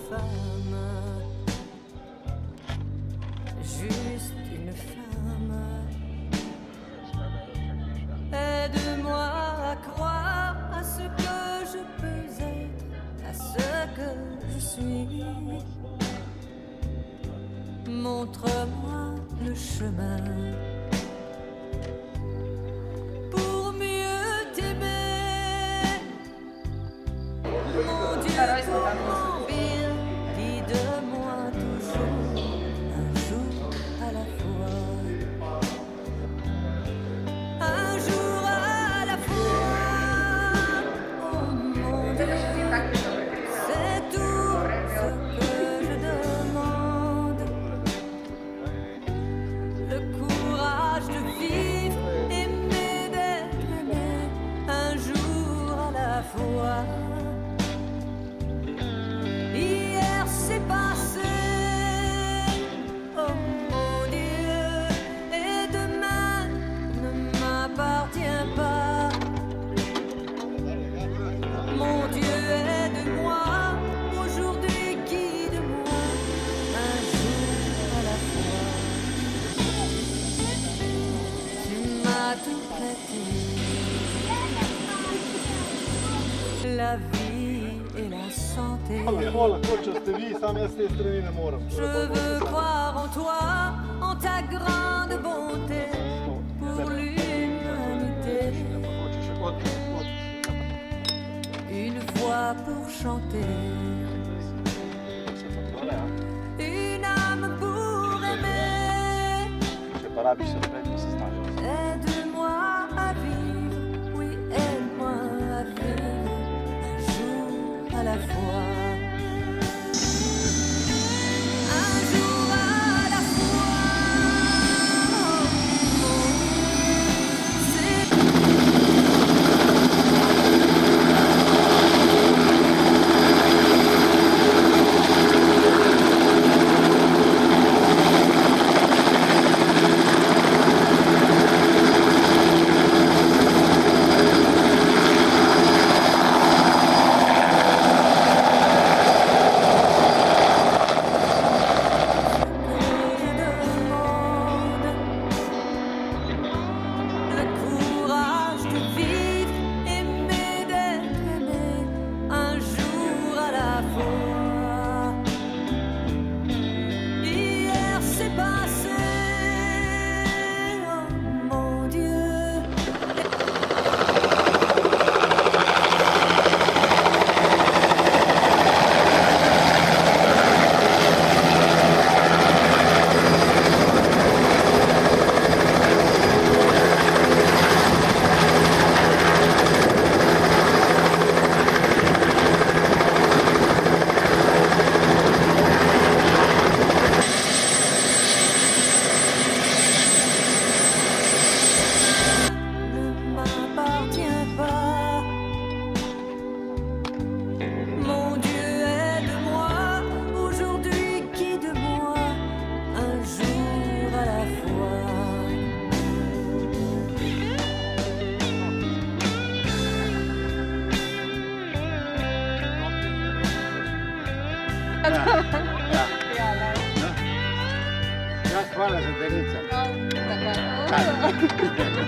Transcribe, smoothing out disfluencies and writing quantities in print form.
femme, juste une femme. Aide-moi à croire à ce que je peux être, à ce que je suis. Montre-moi le chemin pour mieux t'aimer. Mon Dieu, comment bien, guide-moi toujours, un jour à la fois. Un jour à la fois. Oh mon Dieu, c'est tout ce que je demande. Le courage de vivre, aimer, d'être aimé, un jour à la fois. Hier c'est passé, oh mon Dieu, et demain ne m'appartient pas. Mon Dieu, aide-moi, aujourd'hui guide-moi, un jour à la fois. Tu m'as tout prêté, la vie et la santé. Hvala, koliko ste vi, sam ja s te strane ne moram. Je veux croire en toi, en ta grande bonté pour l'humanité. Une voix pour chanter, une âme pour aimer. Aide-moi à vivre, oui, aide-moi à vivre, un jour à la fois. Un jour à la fois. Oh, c'est Hvala za delica. Tako.